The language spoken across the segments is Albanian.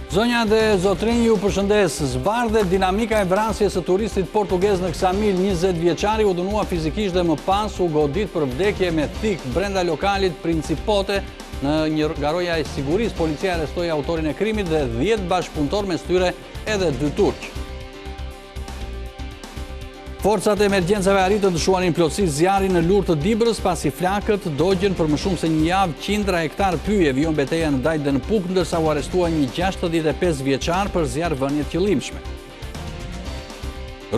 Zonja dhe zotrinj, ju përshëndes. Zbardhe dinamika e vrasjes së turistit portugez në Ksamil, 20 vjeçari u dënua fizikisht dhe më pas u godit për vdekje me thik brenda lokalit Principote. Në një garoja e sigurisë, policia arrestoi autorin e krimit dhe 10 bashkëpunëtor, mes tyre edhe 2 turq. Forcat e emergjencave arritën të shuanin plotësisht zjarrin në Lurë të Dibrës, pasi flakët dogjen për më shumë se një javë qindra hektar pyje. Vion beteja në Dajt dhe në Puk, ndërsa u arrestua një 65 vjeçar për zjarrvënie të qëllimshme.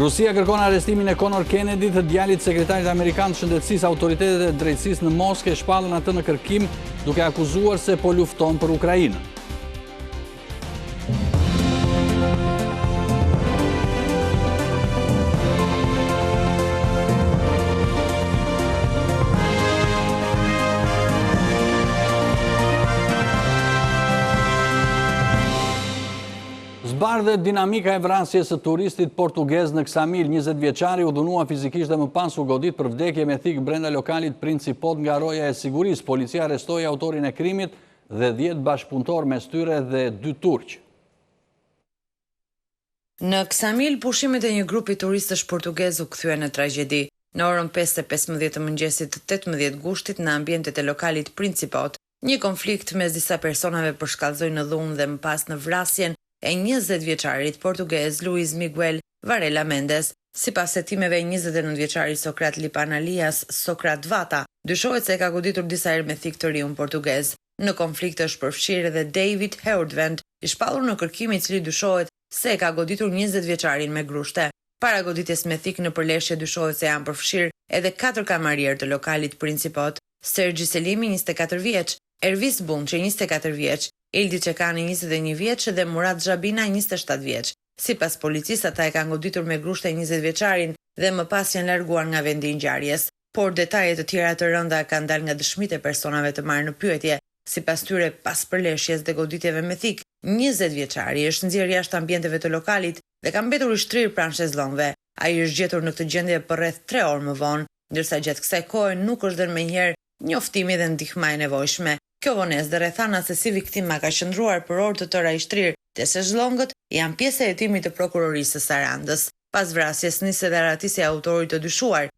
Rusia kërkon arrestimin e Conor Kennedy, të djalit sekretarit amerikan të shëndetësisë. Autoritetet e drejtësisë në Moskë e shpallën atë në kërkim, duke akuzuar se po lufton për Ukrainën. Zbardhe dinamika e vrasjes së turistit portugez në Ksamil, 20 vjeçari u dënua fizikisht dhe më pas u godit për vdekje me thik brenda lokalit Principot nga roja e sigurisë. Policia arrestoi autorin e krimit dhe 10 bashkëpunëtor, mes tyre dhe 2 turq. Në Ksamil, pushimet e një grupi turistësh portugez u kthyen në tragjedi. Në orën 5:15 të mëngjesit të 18 gushtit, në ambientet e lokalit Principot, një konflikt mes disa personave përshkallëzoi në dhunë dhe më pas në vrasjen e 20 vjeçarit portugez Luis Miguel Varela Mendes. Sipas hetimeve, 29 vjeçari Sokrat Lipanalias Sokrat Vata dyshohet se ka goditur disa herë me thik të riun portugez. Në konflikt është përfshirë edhe David Heurdvend, i shpallur në kërkim, i cili dyshohet se ka goditur 20 vjeçarin me grushte. Para goditjes me thik në përleshje dyshohet se janë përfshirë edhe 4 kamarier të lokalit Principot: Sergi Selimi, 24 vjeç, Ervis Bunçi, 24 vjeç, Ildi Çekani, 21 vjeç dhe Murat Xhabina, 27 vjeç. Sipas policisë, ata e kanë goditur me grushte 20 vjeçarin dhe më pas janë larguar nga vendi i ngjarjes. Por detaje të tjera të rënda kanë dalë nga dëshmitë e personave të marrë në pyetje. Sipas tyre, pas përleshjes dhe goditjeve me thik, 20 vjeçari është nxjerrë jashtë ambienteve të lokalit dhe ka mbetur i shtrirë pranë shezllongëve. Ai është gjetur në këtë gjendje për rreth 3 orë më vonë, ndërsa gjatë kësaj kohe nuk është dhënë menjëherë njoftimi dhe ndihma e nevojshme. Kjo vonesë dhe rrethana se si viktima ka qëndruar për orë të tëra i shtrirë te shezllongët janë pjesë e hetimit të prokurorisë së Sarandës. Pas vrasjes nisi edhe arratisja e autorit të dyshuar.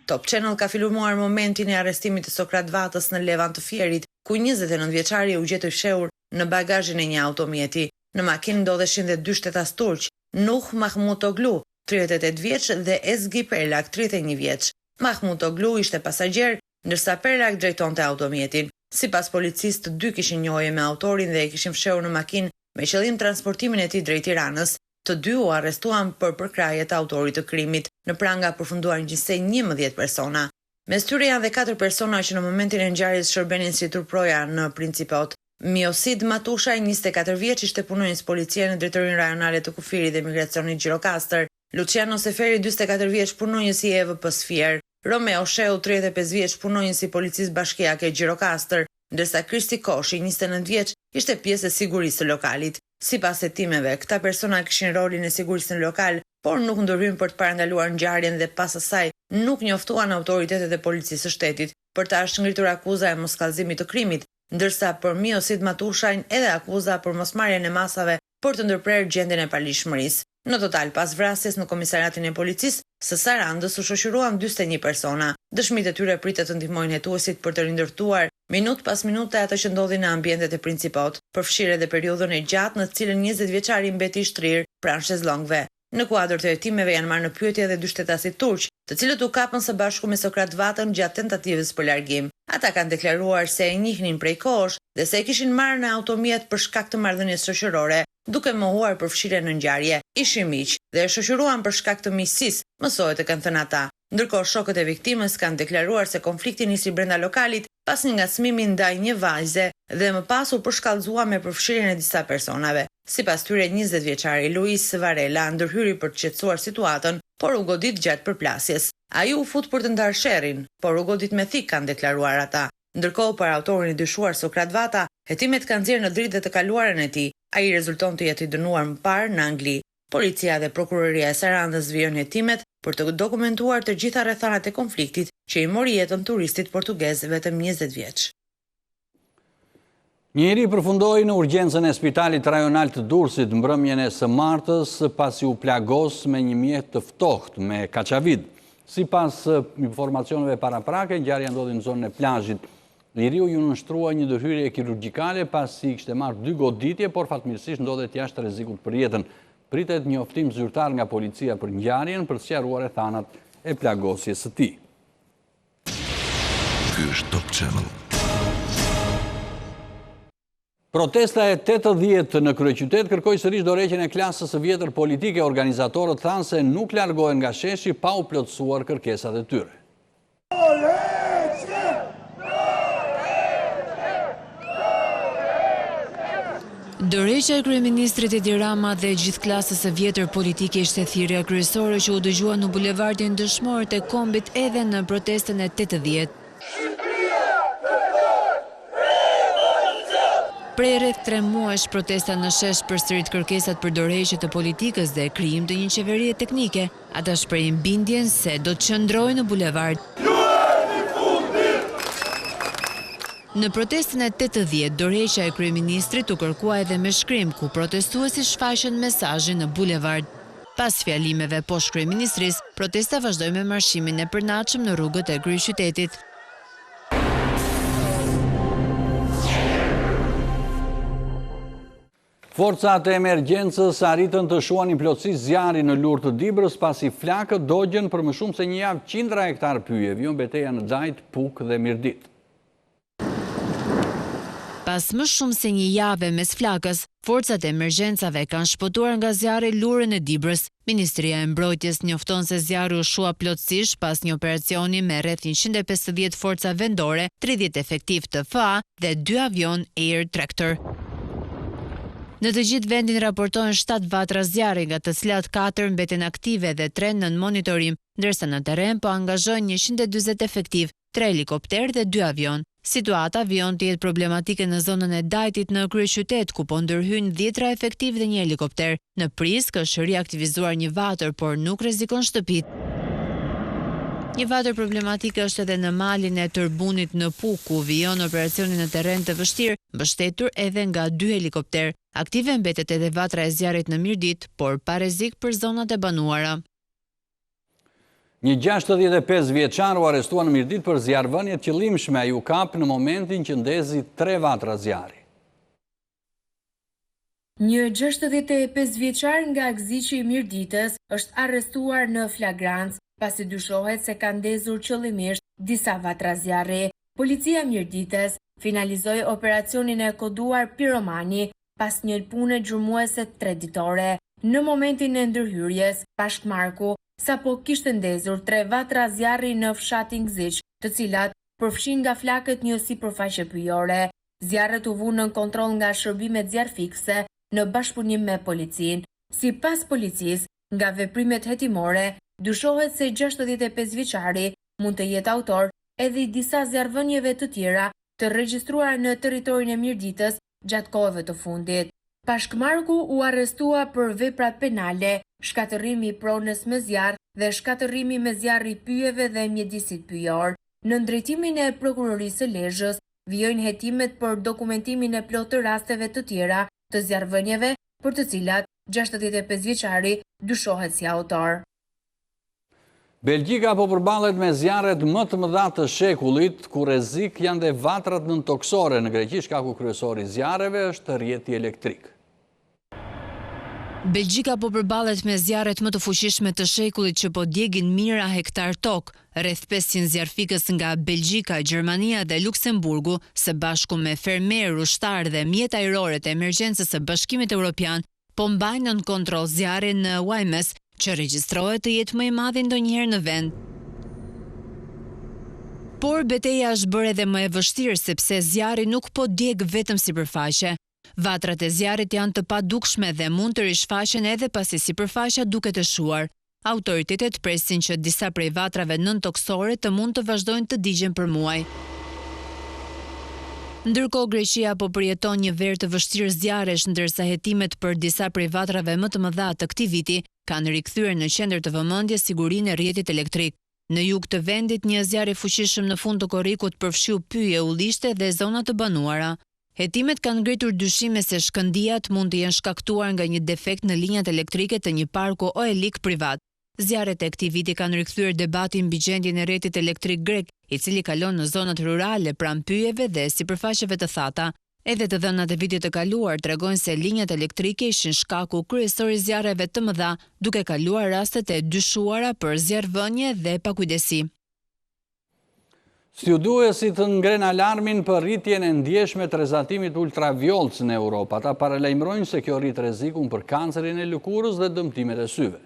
Top Channel ka filmuar momentin e arrestimit të Sokrat Vatës në Levan të Fierit, ku 29 vjeçari u gjetoi fshehur në bagazhin e një automjeti. Në makinë ndodheshin dhe 2 shtetas turq, Nuh Mahmutoglu, 38 vjeç dhe Ezgi Perlak, 31 vjeç. Mahmutoglu ishte pasagjer, ndërsa Perlak drejtonte automjetin. Sipas policisë, të dy kishin njohje me autorin dhe e kishin fshehur në makinë me qëllim transportimin e tij drejt Tiranës. Të dy u arrestuan për përkraje të autorit të krimit. Në pranga përfunduan gjithsej 11 persona. Mes tyre janë dhe 4 persona që në momentin e ngjarjes shërbenin si turproja në Principot. Miosid Matushaj, 24 vjeç, ishte punonjës policie në drejtorinë rajonale të kufirit dhe migracionit Gjirokastër. Luciano Seferi, 44 vjeç, punonjës i EVP-s Fier. Romeo Sheu, 35 vjeç, punonjës i policisë bashkiake Gjirokastër, ndërsa Kristi Koshi, 29 vjeç, ishte pjesë e sigurisë së lokalit. Sipas hetimeve, këta persona kishin rolin e sigurisë në lokal, por nuk ndërhyjnë për të parandaluar ngjarjen dhe pas asaj nuk njoftuan autoritetet e policisë së shtetit. Për ta është ngritur akuza e moskallëzimit të krimit, ndërsa për Miosid Matushajn edhe akuza për mosmarrjen e masave për të ndërprerë gjendjen e palishmërisë. Në total, pas vrasjes në komisariatin e policisë së Sarandës u shoqëruan 41 persona. Dëshmitë e tyre pritet të ndihmojnë hetuesit për të rindërtuar minut pas minute atë që ndodhi në ambientet e Principot, përfshirë edhe periudhën e gjatë në të cilën 20 vjeçari mbeti i shtrirë pranë shezllongëve. Në kuadër të hetimeve janë marrë në pyetje edhe 2 shtetasit turq, të cilët u kapën së bashku me Sokrat Vatën gjatë tentativës për largim. Ata kanë deklaruar se e njihnin prej kohësh dhe se e kishin marrë në automjet për shkak të marrëdhënies shoqërore, duke mohuar përfshirjen në ngjarje. Ishin miq dhe e shoqëruan për shkak të miqësisë, mësohet të kanë thënë ata. Ndërkohë shokët e viktimës kanë deklaruar se konflikti nisi brenda lokalit pas një ngacmimi ndaj një vajze dhe më pas u përshkallëzua me përfshirjen e disa personave. Sipas tyre, 20 vjeçari Luis Varela ndërhyri për të qetësuar situatën, por u godit gjatë përplasjes. Ai u fut për të ndarë sherrin, por u godit me thik, kanë deklaruar ata. Ndërkohë, për autorin i dyshuar Sokrat Vata, hetimet kanë nxjerrë në dritë të kaluarën e tij. Ai rezulton të jetë i dënuar më parë në Angli. Policia dhe prokuroria e Sarandës vijnë hetimet për të dokumentuar të gjitha rrethanat e konfliktit që i mori jetën turistit portugez vetëm 20 vjeç. Njeri përfundoi në urgjencën e spitalit rajonal të Durrësit mbrëmjen e së martës pasi u plagos me një mjet të ftohtë me kaçavid. Sipas informacioneve paraprake, ngjarja ndodhi në zonën e plazhit. Njeriu ju nënshtrua një ndërhyrje kirurgjikale pasi kishte marrë 2 goditje, por fatmirësisht ndodhet jashtë rrezikut për jetën. Pritet njoftim zyrtar nga policia për ngjarjen për të sqaruar rrethanat e plagosjes së tij. Ky është Top Channel. Protesta e 80 në kryeqytet kërkoi sërish dorëheqjen e klasës së vjetër politike. Organizatorët thanë se nuk largohen nga sheshi pa u plotësuar kërkesat e tyre. Dorëheqja e kryeministrit Edi Rama dhe gjithë klasës së vjetër politike ishte thirrja kryesore që u dëgjua në bulevardin Dëshmor të Kombit edhe në protestën e 80. Prej rreth 3 muajsh protesta në shesh përsërit kërkesat për dorëheqje të politikës dhe krijim të një qeverie teknike, ata shprehin bindjen se do të qëndrojnë në bulevard. Në protestën e 80, dorëheqja e kryeministrit u kërkua edhe me shkrim ku protestuesit shfaqën mesazhin në bulevard. Pas fjalimeve poshtë kryeministris, protesta vazhdoi me marshimin e përnatshëm në rrugët e kryeqytetit. Forcat e emergjencës arritën të shuanin plotësisht zjarrin në Lurë të Dibrës pasi flakët dogjën për më shumë se një javë qindra hektar pyje, vijon betejë në Xhajt, Puk dhe Mirdit. Pas më shumë se një jave mes flakës, forcat e emergjencave kanë shpëtuar nga zjarri Lurën e Dibrës. Ministria e Mbrojtjes njofton se zjarri u shua plotësisht pas një operacioni me rreth 150 forca vendore, 30 efektiv të FA dhe 2 avion Air Tractor. Në të gjithë vendin raportohen 7 vatra zjarri, nga të cilat 4 mbeten aktive dhe 3 nën monitorim, ndërsa në terren po angazhojnë 140 efektiv, 3 helikopter dhe 2 avion. Situata vijon të jetë problematike në zonën e Dajtit në kryeqytet, ku po ndërhyjnë 10 efektiv dhe 1 helikopter. Në Prisk është riaktivizuar një vatër, por nuk rrezikon shtëpitë. Një vatër problematike është edhe në malin e Tërbunit në Puk, ku vijon operacionin në terren të vështirë, mbështetur edhe nga 2 helikopter. Aktive mbetet edhe vatra e zjarrit në Mirdit, por pa rrezik për zonat e banuara. Një 65 vjeçar u arrestua në Mirdit për zjarrvënie të qëllimshme. Ai u kap në momentin që ndezi 3 vatra zjarri. Një 65 vjeçar nga Gziqi i Mirditës është arrestuar në flagrancë pasi dyshohet se ka ndezur qëllimisht disa vatra zjarri. Policia Mirditës finalizoi operacionin e koduar Piromani pas një pune gjurmuese 3 ditore. Në momentin e ndërhyrjes, Pashkmarku sapo kishte ndezur 3 vatra zjarri në fshatin Gziq, të cilat përfshin nga flakët një sipërfaqe pyjore. Zjarret u vunë në kontroll nga shërbimet zjarrfikse në bashkëpunim me policinë. Sipas policisë, nga veprimet hetimore, dyshohet se 65 vjeçari mund të jetë autor edhe i disa zjarrvënieve të tjera të regjistruara në territorin e Mirditës gjatë kohëve të fundit. Pashkmarku u arrestua për veprat penale, shkatërrimi i pronës me zjarr dhe shkatërrimi me zjarr i pyjeve dhe mjedisit pyjor. Në drejtimin e prokurorisë së Lezhës vijojnë hetimet për dokumentimin e plotë të rasteve të tjera të zjarrvënieve, për të cilat 65 vjeçari dyshohet si autor. Belgjika po përballet me zjarret më të mëdha të shekullit, ku rrezik janë dhe vatrat nëntoksore. Në Greqi shkaku kryesor i zjarreve është rrjeti elektrik. Belgjika po përballet me zjarret më të fuqishme të shekullit që po djegin mijëra hektar tokë. Rreth 500 zjarrfikës nga Belgjika, Gjermania dhe Luksemburgu, së bashku me fermerë, ushtarë dhe mjet ajrore të emergjencës së Bashkimit Evropian, po mbajnë nën kontroll zjarrin në Wajmes, që regjistrohet të jetë më i madhi ndonjëherë në vend. Por betejë është bërë edhe më e vështirë sepse zjarri nuk po djeg vetëm sipërfaqe. Vatrat e zjarrit janë të padukshme dhe mund të rishfaqen edhe pasi sipërfaqja duket e shuar. Autoritetet presin që disa prej vatrave nëntoksore të mund të vazhdojnë të digjen për muaj. Ndërkohë Greqia po përjeton një verë të vështirë zjarresh, ndërsa hetimet për disa prej vatrave më të mëdha të këtij viti kanë rikthyer në qendër të vëmendjes sigurinë e rrjetit elektrik. Në jug të vendit, një zjarr i fuqishëm në fund të korrikut përfshiu pyje, ullishte dhe zona të banuara. Hetimet kanë ngritur dyshime se shkëndijat mund të jenë shkaktuar nga një defekt në linjat elektrike të një parku oelik privat. Zjarret e këtij viti kanë rikthyer debatin mbi gjendjen e rrjetit elektrik grek, i cili kalon në zonat rurale pranë pyjeve dhe sipërfaqeve të thata. Edhe të dhënat e vitit të kaluar tregojnë se linjat elektrike ishin shkaku kryesor i zjarreve të mëdha, duke kaluar rastet e dyshuara për zjarrvënie dhe pakujdesi. Studiuesit ngren alarmin për rritjen e ndjeshme të rrezatimit ultraviolet në Europë. Ata paralajmërojnë se kjo rrit rrezikun për kancerin e lëkurës dhe dëmtimet e syve.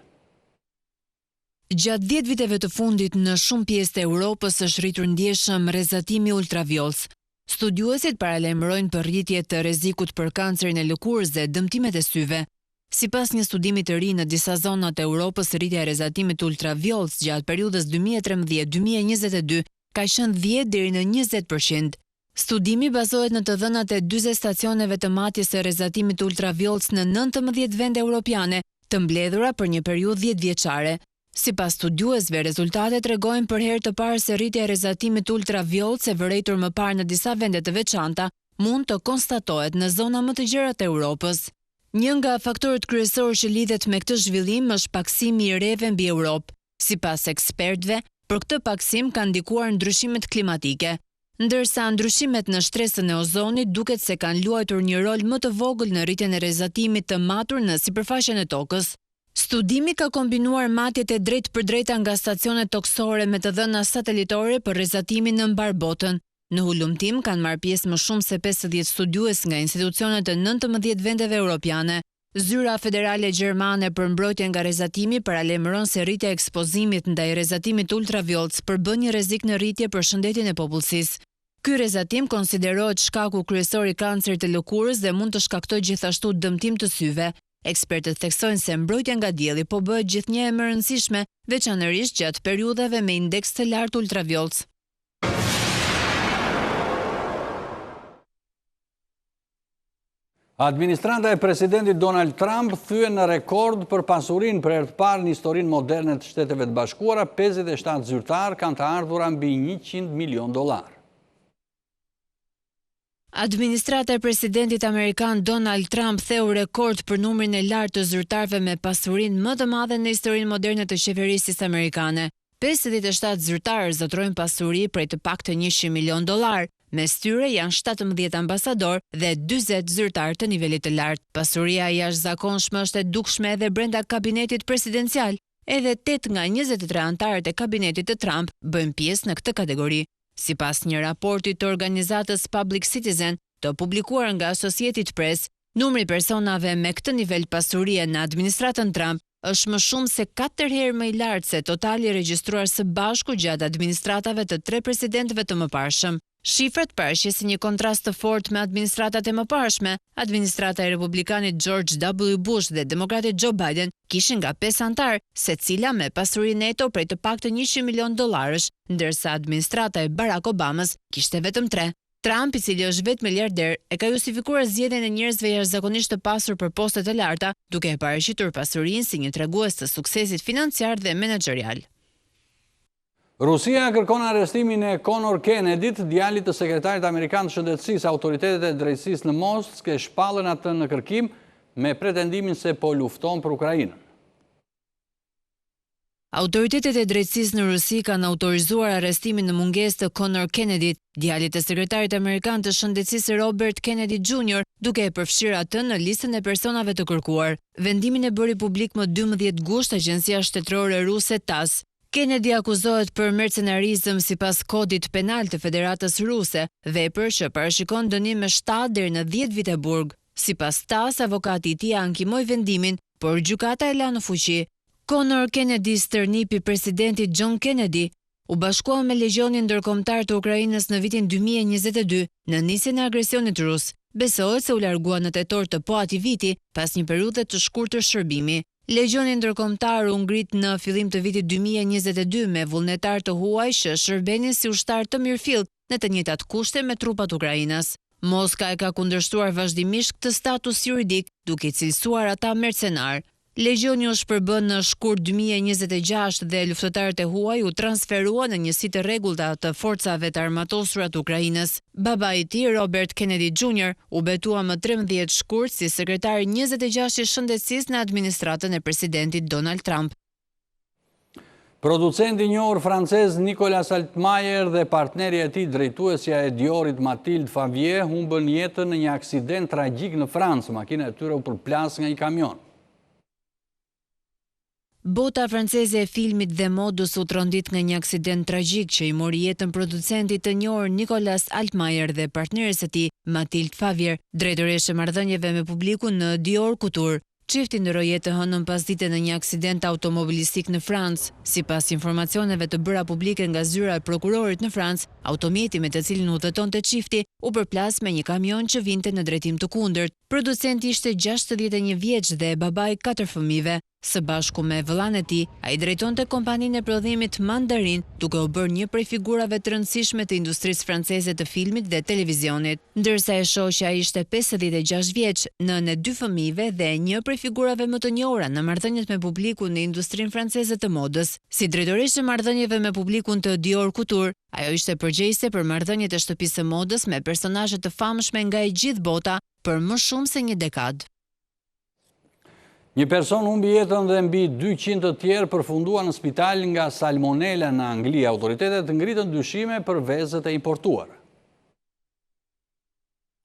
Gjatë 10 viteve të fundit në shumë pjesë të Europës është rritur ndjeshëm rrezatimi ultraviolet. Studiuesit paralajmërojnë për rritje të rrezikut për kancerin e lëkurës dhe dëmtimet e syve. Sipas një studimi të ri në disa zona të Europës, rritja e rrezatimit ultraviolet gjatë periudhës 2013-2022 ka qenë 10 deri në 20%. Studimi bazohet në të dhënat e 40 stacioneve të matjes së rrezatimit ultraviolet në 19 vende europiane, të mbledhura për një periudhë 10 vjeçare. Sipas studiuesve, rezultatet tregojnë për herë të parë se rritja e rrezatimit ultraviolet, e vërejtur më parë në disa vende të veçanta, mund të konstatohet në zona më të gjera të Europës. Një nga faktorët kryesorë që lidhet me këtë zhvillim është paksimi i rreve mbi Europë. Sipas ekspertëve, për këtë paksim kanë ndikuar ndryshimet klimatike, ndërsa ndryshimet në shtresën e ozonit duket se kanë luajtur një rol më të vogël në rritjen e rrezatimit të matur në sipërfaqen e tokës. Studimi ka kombinuar matjet e drejtpërdrejta nga stacionet toksore me të dhëna satelitore për rrezatimin në mbar botën. Në hulumtim kanë marrë pjesë më shumë se 50 studiues nga institucionet të 19 vendeve europiane. Zyra Federale Gjermane për mbrojtje nga rrezatimi paralajmëron se rritja e ekspozimit ndaj rrezatimit ultraviolet përbën një rrezik në rritje për shëndetin e popullsisë. Ky rrezatim konsiderohet shkaku kryesor i kancerit të lëkurës dhe mund të shkaktojë gjithashtu dëmtim të syve. Ekspertët theksojnë se mbrojtja nga dielli po bëhet gjithnjë e më rëndësishme, veçanërisht gjatë periudhave me indeks të lartë ultraviolet. Administrata e presidentit Donald Trump thyen në rekord për pasurinë. Për herë të parë në historinë moderne të Shteteve të Bashkuara, 57 zyrtarë kanë të ardhura mbi $100 milion. Administrata e presidentit amerikan Donald Trump theu rekord për numrin e lartë të zyrtarëve me pasurinë më të madhe në historinë moderne të qeverisjes amerikane. 57 zyrtarë zotrojnë pasuri prej të paktën $100 milion. Mes tyre janë 17 ambasador dhe 40 zyrtar të nivelit të lartë. Pasuria e jashtëzakonshme është e dukshme edhe brenda kabinetit presidencial. Edhe 8 nga 23 anëtarët e kabinetit të Trump bëjnë pjesë në këtë kategori. Sipas një raporti të organizatës Public Citizen, të publikuar nga Associated Press, numri personave me këtë nivel pasurie në administratën Trump është më shumë se 4 herë më i lartë se totali regjistruar së bashku gjatë administratave të 3 presidentëve të mëparshëm. Shifrat paraqesin një kontrast të fortë me administratat e mëparshme. Administrata e republikanit George W. Bush dhe demokratit Joe Biden kishin nga 5 anëtar, secila me pasuri neto prej të paktën $100 milion, ndërsa administrata e Barack Obamas kishte vetëm 3. Trump, i cili është vetë miliarder, e ka justifikuar zgjedhjen e njerëzve jashtëzakonisht të pasur për postet e larta, duke e paraqitur pasurinë si një tregues të suksesit financiar dhe menaxherial. Rusia kërkon arrestimin e Conor Kennedyt, djalit të sekretarit amerikan të shëndetësisë. Autoritetet e drejtësisë në Moskë shpallën atë në kërkim me pretendimin se po lufton për Ukrainën. Autoritetet e drejtësisë në Rusi kanë autorizuar arrestimin në mungesë të Conor Kennedyt, djalit të sekretarit amerikan të shëndetësisë Robert Kennedy Jr., duke e përfshirë atë në listën e personave të kërkuar. Vendimin e bëri publik më 12 gusht agjencia shtetërore ruse TASS. Kennedy akuzohet për mercenarizëm sipas kodit penal të Federatës Ruse, vepër që parashikon dënim me 7 deri në 10 vite burg. Sipas TASS, avokati i tij ankimoi vendimin, por gjykata e la në fuqi. Conor Kennedy, stërnipi presidentit John Kennedy, u bashkua me Legionin Ndërkombëtar të Ukrainës në vitin 2022 në nisjen e agresionit rus. Besohet se u largua në tetor të po atij viti pas një periudhe të shkurtër shërbimi. Legioni Ndërkombëtar u ngrit në fillim të vitit 2022 me vullnetar të huaj që shërbenin si ushtar të mirëfillt në të njëjtat kushte me trupat ukrainas. Moska e ka kundërshtuar vazhdimisht këtë status juridik, duke cilësuar ata mercenar. Legioni u shpërbën në shkurt 2026 dhe luftëtarët e huaj u transferuan në njësi të rregullta të forcave të armatosura të Ukrainës. Babai i tij, Robert Kennedy Jr., u betua më 13 shkurt si sekretar 26 i shëndetësisë në administratën e presidentit Donald Trump. Producenti i njohur francez Nicolas Altmaier dhe partnerja e tij, drejtuesja e Diorit Mathilde Favier, humbën jetën në një aksident tragjik në Francë. Makina e tyre u përplas nga një kamion. Bota franceze e filmit dhe modës u trondit nga një aksident tragjik që i mori jetën producentit të njohur Nicolas Altmaier dhe partneres së tij, Mathilde Favier, drejtoreshe marrëdhënieve me publikun në Dior Couture. Çifti ndroi jetë të hënën pasdite në një aksident automobilistik në Francë. Sipas informacioneve të bëra publike nga zyra e prokurorit në Francë, automjeti me të cilin udhëtonte çifti u përplas me një kamion që vinte në drejtim të kundërt. Producenti ishte 61 vjeç dhe babai 4 fëmijëve. Së bashku me vëllain e tij, ai drejtonte kompaninë e prodhimit Mandarin, duke u bërë një prej figurave të rëndësishme të industrisë franceze të filmit dhe televizionit. Ndërsa e shoqja ishte 56 vjeç, nënë e 2 fëmijëve dhe një prej figurave më të njohura në marrëdhëniet me publikun në industrinë franceze të modës. Si drejtoreshe marrëdhënieve me publikun të Dior Couture, ajo ishte përgjegjëse për marrëdhëniet e shtëpisë së modës me personazhe të famshme nga e gjithë bota për më shumë se një dekadë. Një person humbi jetën dhe mbi 200 të tjerë përfunduan në spital nga salmonela në Angli. Autoritetet ngritën dyshime për vezët e importuar.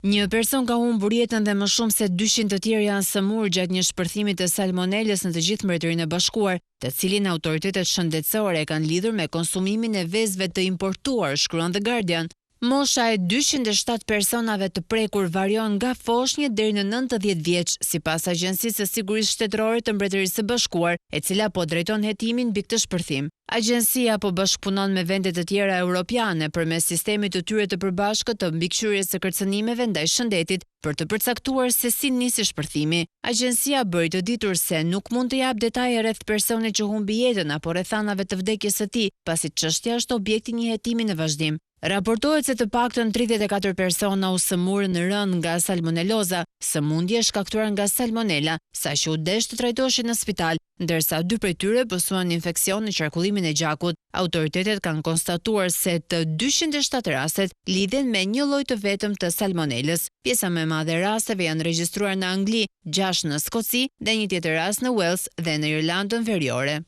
Një person ka humbur jetën dhe më shumë se 200 të tjerë janë sëmurë gjatë një shpërthimi të salmonelës në të gjithë Mbretërinë e Bashkuar, të cilin autoritetet shëndetësore kanë lidhur me konsumimin e vezëve të importuar, shkruan The Guardian. Mosha e 207 personave të prekur varion nga foshnjë deri në 90 vjeç, sipas Agjencisë së Sigurisë Shtetërore të Mbretërisë së Bashkuar, e cila po drejton hetimin mbi këtë shpërthim. Agjencia po bashkëpunon me vende të tjera europiane përmes sistemit të tyre të përbashkët të mbikëqyrjes së kërcënimeve ndaj shëndetit për të përcaktuar se si nisi shpërthimi. Agjencia bëri të ditur se nuk mund të jap detaje rreth personit që humbi jetën apo rrethanave të vdekjes së tij, pasi çështja është objekti i një hetimi në vazhdim. Raportohet se të paktën 34 persona u sëmurën rënë nga salmoneloza, sëmundje shkaktuar nga salmonela, saqë u desh të trajtoheshin në spital, ndërsa 2 prej tyre pësuan infeksion në qarkullimin e gjakut. Autoritetet kanë konstatuar se të 207 rastet lidhen me një lloj të vetëm të salmonelës. Pjesa më e madhe e rasteve janë regjistruar në Angli, 6 në Skoci dhe një tjetër rast në Wales dhe në Irlandën Veriore.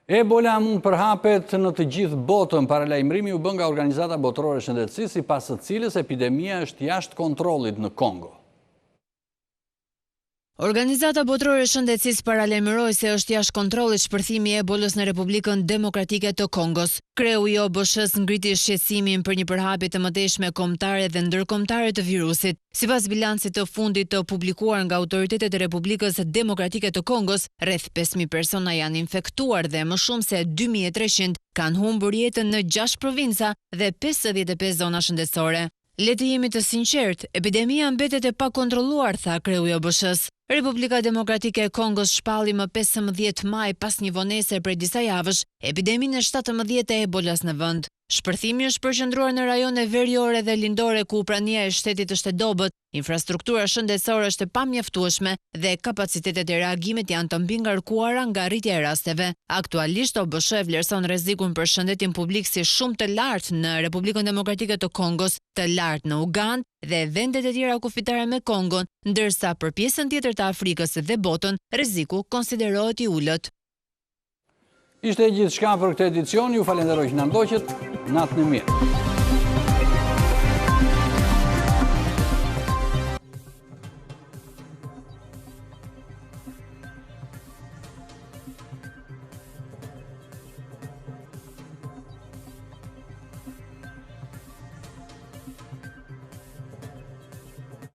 Ebola mund përhapet në të gjithë botën. Paralajmërimi u bën nga Organizata Botërore e Shëndetësisë, sipas së cilës epidemia është jashtë kontrollit në Kongo. Organizata Botërore e Shëndetësisë paralajmëroi se është jashtë kontrollit shpërthimi i ebolës në Republikën Demokratike të Kongos. Kreu i OBSH-s ngriti shqetësimin për një përhapje të mëtejshme kombëtare dhe ndërkombëtare të virusit. Sipas bilancit të fundit të publikuar nga autoritetet e Republikës Demokratike të Kongos, rreth 5000 persona janë infektuar dhe më shumë se 2300 kanë humbur jetën në 6 provinca dhe 55 zona shëndetësore. Le të jemi të sinqert, epidemia mbetet e pakontrolluar, tha kreu i OBSH-s. Republika Demokratike e Kongos shpalli më 15 maj pas një vonese prej disa javësh epideminë e 17 e ebolas në vend. Shpërthimi është përqendruar në rajone veriore dhe lindore ku prania e shtetit është e dobët, infrastruktura shëndetësore është e pamjaftueshme dhe kapacitetet e reagimit janë të mbi ngarkuara nga rritja e rasteve. Aktualisht OBSH vlerëson rrezikun për shëndetin publik si shumë të lartë në Republikën Demokratike të Kongos, të lartë në Ugandë dhe vendet e tjera kufitare me Kongon, ndërsa për pjesën tjetër të Afrikës dhe botën rreziku konsiderohet i ulët. Ishte gjithçka për këtë edicion, ju falenderoj që na ndoqët, natën e mirë.